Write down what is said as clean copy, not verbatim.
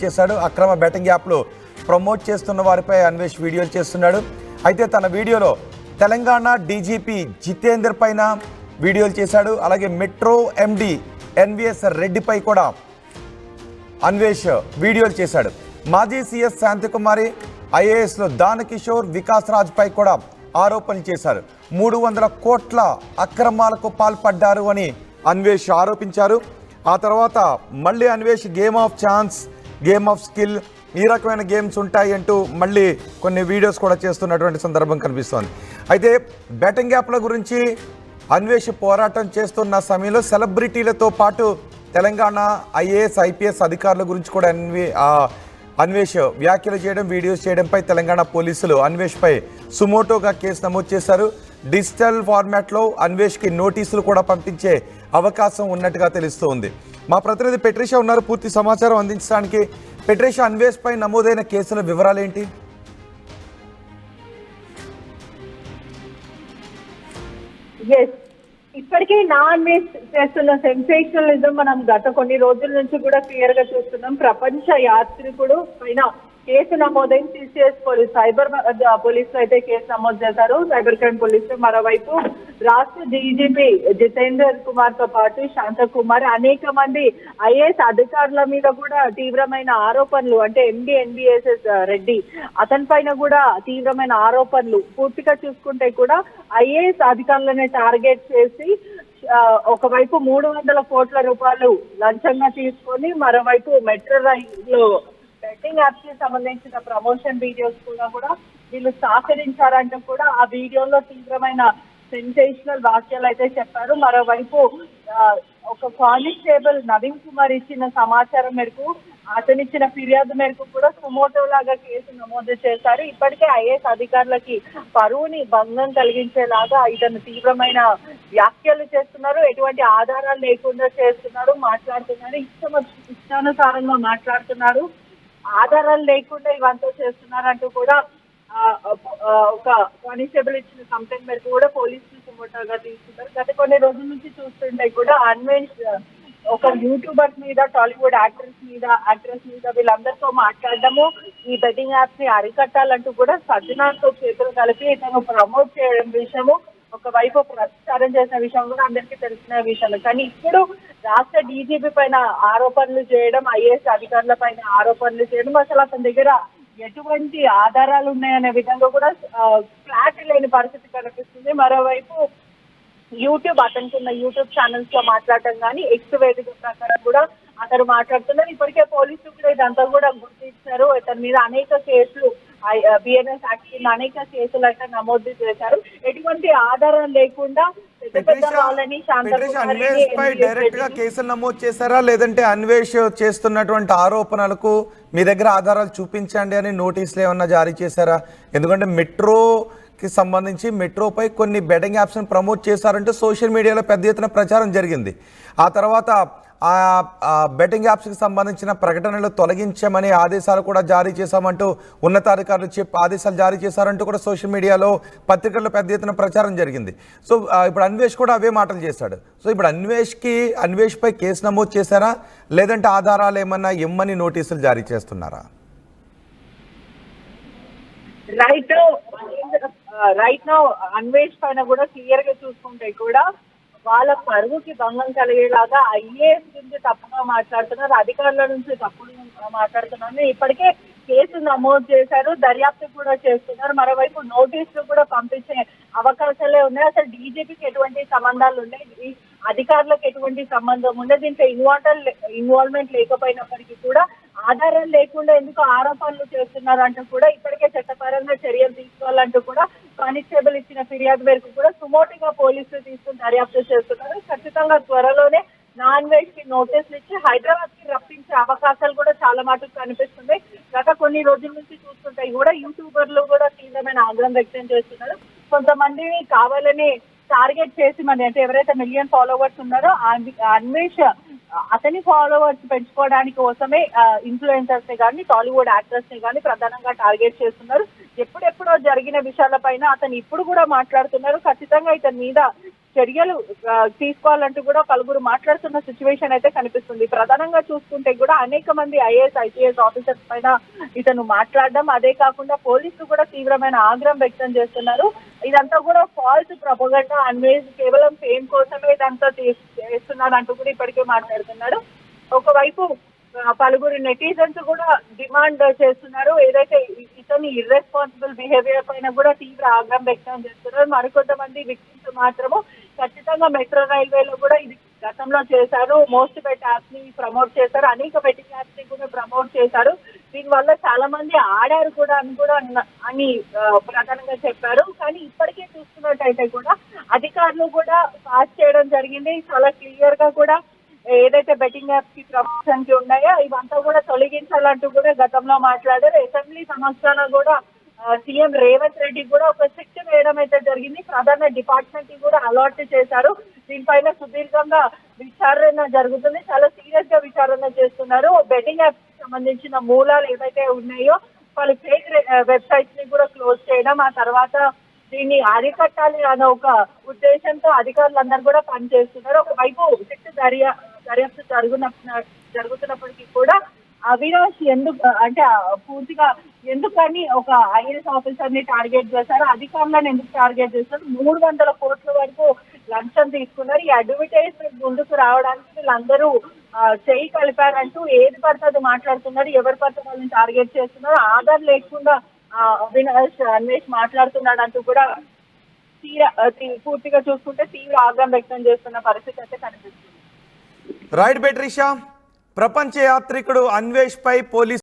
చేశాడు. అక్రమ బెట్టింగ్ యాప్లు ప్రమోట్ చేస్తున్న వారిపై అన్వేష్ వీడియోలు చేస్తున్నాడు. అయితే తన వీడియోలో తెలంగాణ డీజీపీ జితేందర్ పైన వీడియోలు చేశాడు. అలాగే మెట్రో ఎండి ఎన్విఎస్ రెడ్డిపై కూడా అన్వేష్ వీడియోలు చేశాడు. మాజీ సీఎస్ శాంతికుమారి, ఐఏఎస్లో దానకిషోర్, వికాస్ రాజ్పై కూడా ఆరోపణలు చేశారు. 300 కోట్ల అక్రమాలకు పాల్పడ్డారు అని అన్వేష్ ఆరోపించారు. ఆ తర్వాత మళ్ళీ Anvesh game of chance, game of skill, ఈ రకమైన గేమ్స్ ఉంటాయి అంటూ మళ్ళీ కొన్ని వీడియోస్ కూడా చేస్తున్నటువంటి సందర్భం కనిపిస్తోంది. అయితే బెట్టింగ్ యాప్ల గురించి అన్వేష్ పోరాటం చేస్తున్న సమయంలో సెలబ్రిటీలతో పాటు తెలంగాణ ఐఏఎస్, ఐపీఎస్ అధికారుల గురించి కూడా అన్వేష్ వ్యాఖ్యలు చేయడం, వీడియోస్ చేయడంపై తెలంగాణ పోలీసులు అన్వేష్పై సుమోటోగా కేసు నమోదు చేశారు. డిజిటల్ ఫార్మాట్లో అన్వేష్కి నోటీసులు కూడా పంపించే అవకాశం ఉన్నట్టుగా తెలుస్తోంది. మా ప్రతినిధి పెట్రిషా ఉన్నారు పూర్తి సమాచారం అందించడానికి. పెట్రిషా, అన్వేష్ పై నమోదైన కేసుల వివరాలు ఏంటి? ఇప్పటికే అన్వేష్ చేస్తున్న సెన్సేషనలిజం మనం గత కొన్ని రోజుల నుంచి కూడా క్లియర్ గా చూస్తున్నాం. ప్రపంచ యాత్రికుడు పైన కేసు నమోదైంది. సిసిఎస్ పోలీస్, సైబర్ పోలీసులు అయితే కేసు నమోదు చేశారు, సైబర్ క్రైమ్ పోలీసులు. మరోవైపు రాష్ట్ర డీజీపీ జితేందర్ కుమార్ తో పాటు శాంతకుమార్, అనేక మంది ఐఏఎస్ అధికారుల మీద కూడా తీవ్రమైన ఆరోపణలు, అంటే ఎండి ఎన్విఎస్ రెడ్డి అతని పైన కూడా తీవ్రమైన ఆరోపణలు. పూర్తిగా చూసుకుంటే కూడా ఐఏఎస్ అధికారులనే టార్గెట్ చేసి ఒకవైపు 300 కోట్ల రూపాయలు లంచంగా తీసుకొని, మరోవైపు మెట్రో రైల్లో బెట్టింగ్ యాప్స్ కి సంబంధించిన ప్రమోషన్ వీడియోస్ కూడా వీళ్ళు సహకరించారంటూ కూడా ఆ వీడియోలో తీవ్రమైన సెన్సేషనల్ వాక్యాలు అయితే చెప్పారు. మరోవైపు ఒక కానిస్టేబుల్ నవీన్ కుమార్ ఇచ్చిన సమాచారం మేరకు, అతనిచ్చిన ఫిర్యాదు మేరకు కూడా సుమోటో లాగా కేసు నమోదు చేశారు. ఇప్పటికే ఐఏఎస్ అధికారులకి పరువుని భంగం కలిగించేలాగా ఇతను తీవ్రమైన వ్యాఖ్యలు చేస్తున్నారు. ఎటువంటి ఆధారాలు లేకుండా చేస్తున్నారు, మాట్లాడుతున్నారు, ఇష్టానుసారంగా మాట్లాడుతున్నారు, ఆధారాలు లేకుండా ఇవంతా చేస్తున్నారంటూ కూడా ఒక కానిస్టేబుల్ ఇచ్చిన కంప్లైంట్ మేరకు కూడా పోలీసులు సుమోటోగా తీసుకున్నారు. గత కొన్ని రోజుల నుంచి చూస్తుంటే కూడా అన్వేష్ ఒక యూట్యూబర్ మీద, టాలీవుడ్ యాక్ట్రెస్ మీద వీళ్ళందరితో మాట్లాడడము, ఈ బెట్టింగ్ యాప్స్ ని అరికట్టాలంటూ కూడా సజ్జనాలతో చేతులు కలిపి ఇతను ప్రమోట్ చేయడం విషయము, ఒకవైపు ప్రచారం చేసిన విషయం కూడా అందరికీ తెలిసిన విషయం. కానీ ఇప్పుడు రాష్ట్ర డీజీపీ పైన ఆరోపణలు చేయడం, ఐఏఎస్ అధికారుల పైన ఆరోపణలు చేయడం, అసలు అతని దగ్గర ఎటువంటి ఆధారాలు ఉన్నాయనే విధంగా కూడా క్లారిటీ లేని పరిస్థితి కనిపిస్తుంది. మరోవైపు అతనికి ఉన్న యూట్యూబ్ ఛానల్స్ లో మాట్లాడటం కానీ, ఎక్స్ వేదిక ప్రకారం కూడా అతను మాట్లాడుతున్నారు. ఇప్పటికే పోలీసులు కూడా ఇదంతా కూడా గుర్తించారు. ఇతని మీద అనేక కేసులు, బిఎన్ఎస్ యాక్ట్ కింద అనేక కేసులు అయితే నమోదు చేశారు. ఎటువంటి ఆధారం లేకుండా అన్వేష్ పై డైరెక్ట్ గా కేసులు నమోదు చేశారా, లేదంటే అన్వేష్ చేస్తున్నటువంటి ఆరోపణలకు మీ దగ్గర ఆధారాలు చూపించండి అని నోటీసులు ఏమన్నా జారీ చేశారా? ఎందుకంటే మెట్రోకి సంబంధించి మెట్రోపై కొన్ని బెట్టింగ్ యాప్స్ ప్రమోట్ చేశారంటూ సోషల్ మీడియాలో పెద్ద ఎత్తున ప్రచారం జరిగింది. ఆ తర్వాత ఆ బెట్టింగ్ యాప్స్కి సంబంధించిన ప్రకటనలు తొలగించమని ఆదేశాలు కూడా జారీ చేశామంటూ ఉన్నతాధికారులు ఆదేశాలు జారీ చేశారంటూ కూడా సోషల్ మీడియాలో, పత్రికల్లో పెద్ద ఎత్తున ప్రచారం జరిగింది. సో ఇప్పుడు అన్వేష్ కూడా అవే మాటలు చేశాడు. సో ఇప్పుడు అన్వేష్ పై కేసు నమోదు చేశారా, లేదంటే ఆధారాలు ఏమన్నా ఇమ్మని నోటీసులు జారీ చేస్తున్నారా? రైట్ నౌ అన్వేష్ పైన కూడా క్లియర్ గా చూసుకుంటే కూడా వాళ్ళ పరువుకి భంగం కలిగేలాగా ఐఏఎస్ నుంచి తప్పుగా మాట్లాడుతున్నారు, అధికారుల నుంచి తప్పుగా మాట్లాడుతున్నారు. ఇప్పటికే కేసు నమోదు చేశారు, దర్యాప్తు కూడా చేస్తున్నారు. మరోవైపు నోటీసులు కూడా పంపించే అవకాశాలే ఉన్నాయి. అసలు డీజీపీకి ఎటువంటి సంబంధాలు ఉన్నాయి, అధికారులకు ఎటువంటి సంబంధం ఉండదు, దీంట్లో ఇన్వాల్వ్మెంట్ లేకపోయినప్పటికీ కూడా ఆధారం లేకుండా ఎందుకు ఆరోపణలు చేస్తున్నారు అంటూ కూడా ఇప్పటికే చట్టపరంగా చర్యలు తీసుకోవాలంటూ కూడా కానిస్టేబుల్ ఇచ్చిన ఫిర్యాదు మేరకు కూడా సుమోటిగా పోలీసులు తీసుకుని దర్యాప్తు చేస్తున్నారు. ఖచ్చితంగా త్వరలోనే అన్వేష్ కి నోటీసులు ఇచ్చి హైదరాబాద్ కి రప్పించే అవకాశాలు కూడా చాలా మటుకు కనిపిస్తుంది. గత కొన్ని రోజుల నుంచి చూస్తుంటే కూడా యూట్యూబర్లు కూడా తీవ్రమైన ఆగ్రహం వ్యక్తం చేస్తున్నారు. కొంతమందిని కావాలని టార్గెట్ చేసి, మరి అంటే ఎవరైతే మిలియన్ ఫాలోవర్స్ ఉన్నారో అన్వేష్ అతని ఫాలోవర్స్ పెంచుకోవడానికి కోసమే ఇన్ఫ్లుయెన్సర్స్ ని కానీ, టాలీవుడ్ యాక్టర్స్ ని కానీ ప్రధానంగా టార్గెట్ చేస్తున్నారు. ఎప్పుడెప్పుడో జరిగిన విషయాలపైన అతను ఇప్పుడు కూడా మాట్లాడుతున్నారు. ఖచ్చితంగా ఇతని మీద చర్యలు తీసుకోవాలంటూ కూడా పలువురు మాట్లాడుతున్న సిచ్యువేషన్ అయితే కనిపిస్తుంది. ప్రధానంగా చూసుకుంటే కూడా అనేక మంది ఐఏఎస్ ఐపీఎస్ ఆఫీసర్స్ పైన ఇతను మాట్లాడడం, అదే కాకుండా పోలీసులు కూడా తీవ్రమైన ఆగ్రహం వ్యక్తం చేస్తున్నారు. ఇదంతా కూడా ఫాల్స్ ప్రొపగండా, అన్వేష్ కేవలం ఫేమ్ కోసమే ఇదంతా చేస్తున్నారు అంటూ కూడా ఇప్పటికే మాట్లాడుతున్నారు. ఒకవైపు పలువురు నెటిజన్స్ కూడా డిమాండ్ చేస్తున్నారు. ఏదైతే ఇతని ఇర్రెస్పాన్సిబుల్ బిహేవియర్ పైన కూడా తీవ్ర ఆగ్రహం వ్యక్తం చేస్తున్నారు. మరికొంతమంది విక్టిమ్స్ మాత్రము ఖచ్చితంగా మెట్రో రైల్వేలో కూడా ఇది గతంలో చేశారు. మోస్ట్ బెట్ యాప్స్ ని ప్రమోట్ చేశారు, అనేక బెట్టింగ్ యాప్స్ ని కూడా ప్రమోట్ చేశారు. దీనివల్ల చాలా మంది ఆడారు కూడా అని ప్రధానంగా చెప్పారు. కానీ ఇప్పటికే చూస్తున్నట్టయితే కూడా అధికారులు కూడా పాస్ చేయడం జరిగింది. చాలా క్లియర్ గా కూడా ఏదైతే బెట్టింగ్ యాప్స్ కి ప్రమోషన్ కి ఉన్నాయో ఇవంతా కూడా తొలగించాలంటూ కూడా గతంలో మాట్లాడారు. అసెంబ్లీ సమక్షంలో కూడా సీఎం రేవంత్ రెడ్డి కూడా ఒక శిక్ష వేయడం అయితే జరిగింది. ప్రధాన డిపార్ట్మెంట్ కి కూడా అలాట్ చేశారు. దీనిపైన సుదీర్ఘంగా విచారణ జరుగుతుంది. చాలా సీరియస్ గా విచారణ చేస్తున్నారు. బెట్టింగ్ యాప్స్ కి సంబంధించిన మూలాలు ఏవైతే ఉన్నాయో వాళ్ళు ఫేక్ వెబ్సైట్స్ ని కూడా క్లోజ్ చేయడం, ఆ తర్వాత దీన్ని అరికట్టాలి అనే ఒక ఉద్దేశంతో అధికారులందరూ కూడా పనిచేస్తున్నారు. ఒకవైపు సిట్టు దర్యాప్తు జరుగుతున్నప్పటికీ కూడా అవినాష్ అంటే పూర్తిగా ఎందుకని ఒక ఐఏఎస్ ఆఫీసర్ ని టార్గెట్ చేశారు, అధికారులను ఎందుకు టార్గెట్ చేశారు, 300 కోట్ల వరకు లంచం తీసుకున్నారు. ఈ అడ్వర్టైజ్మెంట్ ముందుకు రావడానికి వీళ్ళందరూ చేయి కలిపారంటూ ఏది పడుతుంది మాట్లాడుతున్నారు, ఎవరు పడితే వాళ్ళని టార్గెట్ చేస్తున్నారు, ఆధార్ లేకుండా అన్వేష్ మాట్లాడుతున్నాడు అంటూ కూడా పూర్తిగా చూసుకుంటే తీవ్ర ఆగ్రహం వ్యక్తం చేస్తున్న పరిస్థితి అయితే కనిపిస్తుంది. రైట్ బెట్రిషా, ప్రపంచ యాత్రికుడు అన్వేష్ పై పోలీసు